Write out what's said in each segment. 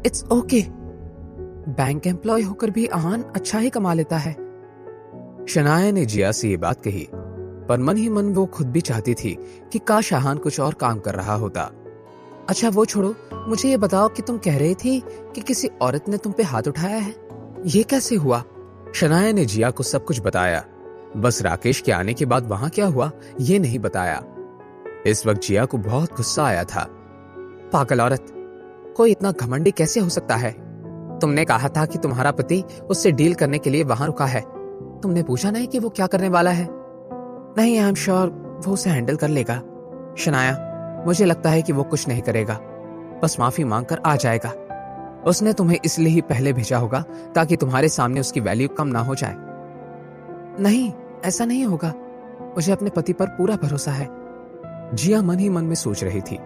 It's okay. Bank employ होकर भी आहान अच्छा ही कमा लेता है। शनाया ने जिया से ये बात कही, पर मन ही मन वो खुद भी चाहती थी कि काश आहान कुछ और काम कर रहा होता। अच्छा वो छोड़ो, मुझे ये बताओ कि तुम कह रही थी कि किसी औरत ने तुम पे हाथ उठाया है, ये कैसे हुआ? शनाया ने जिया को सब कुछ बताया, बस राकेश के आने के बाद वहां क्या हुआ ये नहीं बताया। इस वक्त जिया को बहुत गुस्सा आया था। पागल औरत, कोई इतना घमंडी कैसे हो सकता है? तुमने कहा था कि तुम्हारा पति उससे डील करने के लिए वहां रुका है। तुमने पूछा नहीं कि वो क्या करने वाला है? नहीं, आई एम श्योर वो उसे हैंडल कर लेगा। शनाया, मुझे लगता है कि वो कुछ नहीं करेगा, बस माफी मांगकर आ जाएगा। उसने तुम्हें इसलिए ही पहले भेजा होगा ताकि तुम्हारे सामने उसकी वैल्यू कम ना हो जाए। नहीं, ऐसा नहीं होगा। मुझे अपने पति पर पूरा भरोसा है। जिया मन ही मन में सोच रही थी।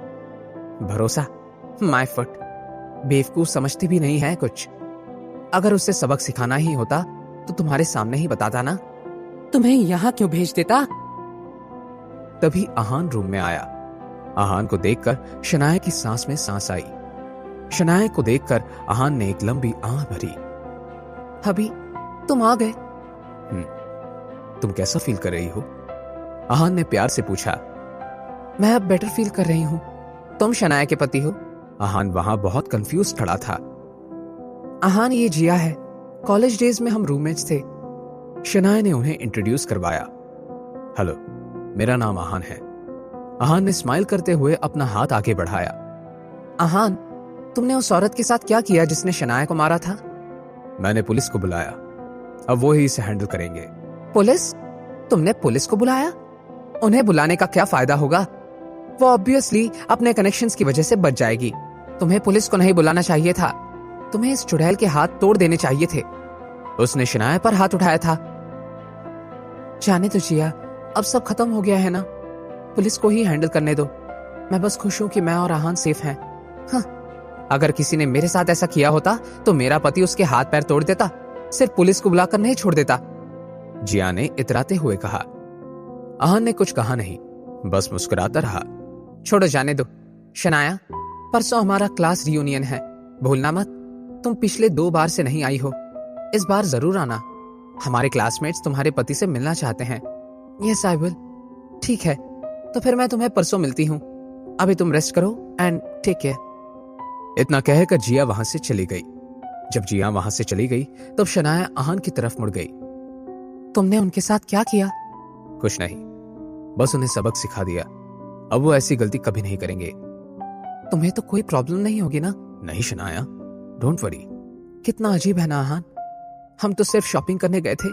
भरोसा? माय फुट, बेवकूफ समझती भी नहीं है कुछ। अगर उसे सबक सिखाना ही होता तो तुम्हारे सामने ही बताता ना। तुम्हें यहां क्यों भेज देता? तभी आहान रूम में आया। आहान को देखकर शनाया की सांस में सांस आई। शनाया को देखकर आहान ने एक लंबी आह भरी। अभी तुम आ गए। तुम कैसा फील कर रही हो? आहान ने प्यार से पूछा। मैं अब बेटर फील कर रही हूं। तुम शनाया के पति हो? आहान वहां बहुत कंफ्यूज खड़ा था। आहान, ये जिया है। कॉलेज डेज में हम रूममेट्स थे। शनाया ने उन्हें इंट्रोड्यूस करवाया। हेलो, मेरा नाम आहान है। आहान ने स्माइल करते हुए अपना हाथ आगे बढ़ाया। आहान, तुमने उस औरत के साथ क्या किया जिसने शनाया को मारा था? मैंने पुलिस को बुलाया, अब वो ही इसे हैंडल करेंगे। पुलिस? तुमने पुलिस को बुलाया? उन्हें बुलाने का क्या फायदा होगा? वो ऑब्वियसली अपने कनेक्शंस की वजह से बच जाएगी। तुम्हें पुलिस को नहीं बुलाना चाहिए था। तुम्हें इस चुड़ैल के हाथ तोड़ देने चाहिए थे। उसने शनाया पर हाथ उठाया था। जाने तो जिया, अब सब खत्म हो गया है ना। पुलिस को ही हैंडल करने दो। मैं बस खुश हूं कि मैं और आहान सेफ हैं। हाँ, अगर किसी ने मेरे साथ ऐसा किया होता तो मेरा पति उसके हाथ पैर तोड़ देता, सिर्फ पुलिस को बुलाकर नहीं छोड़ देता। जिया ने इतराते हुए कहा। आहान ने कुछ कहा नहीं, बस मुस्कुराता रहा। छोड़ो, जाने दो। शनाया, परसों हमारा क्लास रियूनियन है, भूलना मत। तुम पिछले 2 बार से नहीं आई हो, इस बार जरूर आना। हमारे क्लासमेट्स तुम्हारे पति से मिलना चाहते हैं। Yes I will. ठीक है, तो फिर मैं तुम्हें परसों मिलती हूँ। अभी तुम रेस्ट करो एंड टेक केयर। इतना कहकर जिया वहां से चली गई। जब जिया वहां से चली गई तब शनाया आहान की तरफ मुड़ गई। तुमने उनके साथ क्या किया? कुछ नहीं, बस उन्हें सबक सिखा दिया। अब वो ऐसी गलती कभी नहीं करेंगे। तुम्हें तो कोई प्रॉब्लम नहीं होगी ना? नहीं शनाया, डोंट वरी। कितना अजीब है ना आहान, हम तो सिर्फ शॉपिंग करने गए थे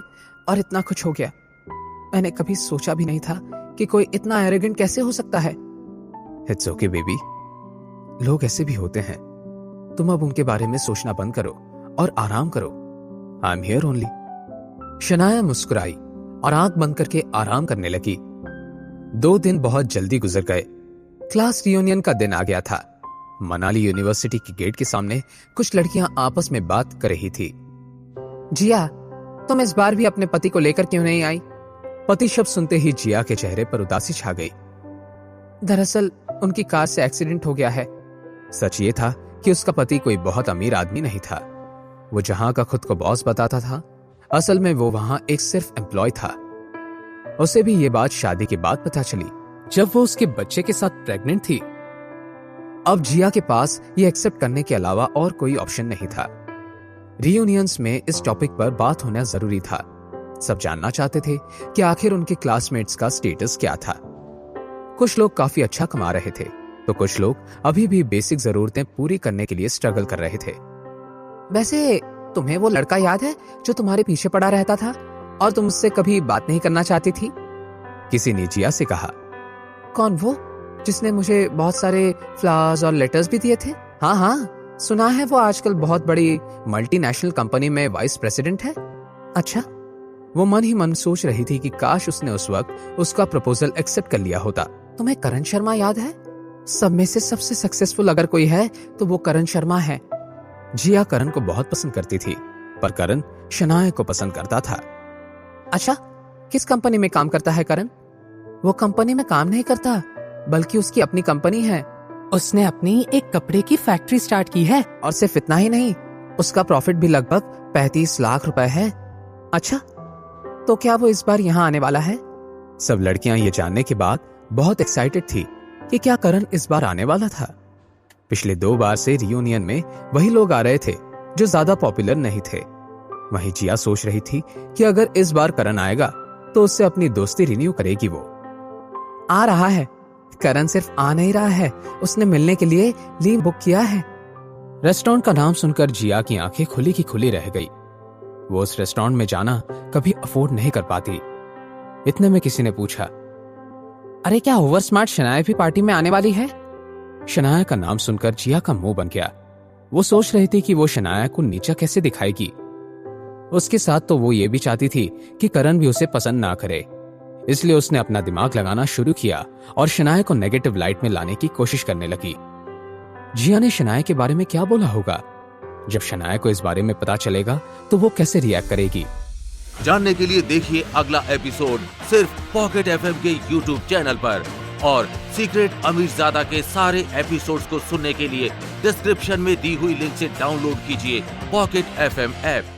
और इतना कुछ हो गया। मैंने कभी सोचा भी नहीं था कि कोई इतना एरोगेंट कैसे हो सकता है। इट्स ओके बेबी, लोग ऐसे भी होते हैं। तुम अब उनके बारे में सोचना बंद करो और आराम करो। I am here only. Shanaya मुस्कुराई और आंख बंद करके आराम करने लगी। 2 दिन बहुत जल्दी गुजर गए। क्लास रियूनियन का दिन आ गया था। मनाली यूनिवर्सिटी के गेट के सामने कुछ लड़कियां आपस में बात कर रही थी। जिया, तुम इस बार भी अपने पति को लेकर क्यों नहीं आई? पति शब्द सुनते ही जिया के चेहरे पर उदासी छा गई। दरअसल उनकी कार से एक्सीडेंट हो गया है। सच ये था कि उसका पति कोई बहुत अमीर आदमी नहीं था। वो जहां का खुद को बॉस बताता था, असल में वो वहां एक सिर्फ एम्प्लॉय था। उसे भी ये बात शादी के बाद पता चली, जब वो उसके बच्चे के साथ प्रेग्नेंट थी। अब जिया के पास ये एक्सेप्ट करने के अलावा और कोई ऑप्शन नहीं था। रियूनियंस में इस टॉपिक पर बात होना जरूरी था। सब जानना चाहते थे कि आखिर उनके क्लासमेट्स का स्टेटस क्या था। कुछ लोग काफी अच्छा कमा रहे थे, तो कुछ लोग अभी भी बेसिक जरूरतें पूरी करने के लिए स्ट्रगल कर रहे थे। वैसे तुम्हें वो लड़का याद है जो तुम्हारे पीछे पड़ा रहता था और तुम उससे कभी बात नहीं करना चाहती थी? किसी ने जिया से कहा। कौन वो, जिसने मुझे बहुत सारे फ्लावर्स और लेटर्स भी दिए थे? हाँ हाँ, सुना है वो आजकल बहुत बड़ी मल्टीनेशनल कंपनी में वाइस प्रेसिडेंट है। अच्छा। वो मन ही मन सोच रही थी कि काश उसने उस वक्त उसका प्रपोजल एक्सेप्ट कर लिया होता। तुम्हें करण शर्मा याद है? सब में से सबसे सक्सेसफुल अगर कोई है तो वो करण शर्मा है। जिया करण को बहुत पसंद करती थी, पर करण शनाया को पसंद करता था। अच्छा, किस कंपनी में काम करता है करण? वो कंपनी में काम नहीं करता, बल्कि उसकी अपनी कंपनी है। उसने अपनी एक कपड़े की फैक्ट्री स्टार्ट की है और सिर्फ इतना ही नहीं, उसका प्रॉफिट भी लगभग 35 लाख रुपए है। अच्छा, तो क्या वो इस बार यहाँ आने वाला है? सब लड़कियां ये जानने के बाद बहुत एक्साइटेड थी कि क्या करण इस बार आने वाला था। पिछले 2 बार से रियूनियन में वही लोग आ रहे थे जो ज्यादा पॉपुलर नहीं थे। वहीं जिया सोच रही थी कि अगर इस बार करण आएगा तो उससे अपनी दोस्ती रिन्यू करेगी। वो आ रहा है। करण सिर्फ आ नहीं रहा है, उसने मिलने के लिए लीव बुक किया है। रेस्टोरेंट का नाम सुनकर जिया की आंखें खुली की खुली रह गई। वो उस रेस्टोरेंट में जाना कभी अफोर्ड नहीं कर पाती। इतने में किसी ने पूछा, अरे क्या ओवर स्मार्ट शनाया भी पार्टी में आने वाली है? शनाया का नाम सुनकर जिया का मुंह बन गया। वो सोच रही थी कि वो शनाया को नीचा कैसे दिखाएगी। उसके साथ तो वो ये भी चाहती थी कि करण भी उसे पसंद ना करे, इसलिए उसने अपना दिमाग लगाना शुरू किया और शनाया को नेगेटिव लाइट में लाने की कोशिश करने लगी। जिया ने शनाया के बारे में क्या बोला होगा? जब शनाया को इस बारे में पता चलेगा तो वो कैसे रिएक्ट करेगी? जानने के लिए देखिए अगला एपिसोड सिर्फ पॉकेट एफएम के यूट्यूब चैनल पर, और सीक्रेट अमीरजादा के सारे एपिसोड्स को सुनने के लिए डिस्क्रिप्शन में दी हुई लिंक से डाउनलोड कीजिए पॉकेट एफएम ऐप।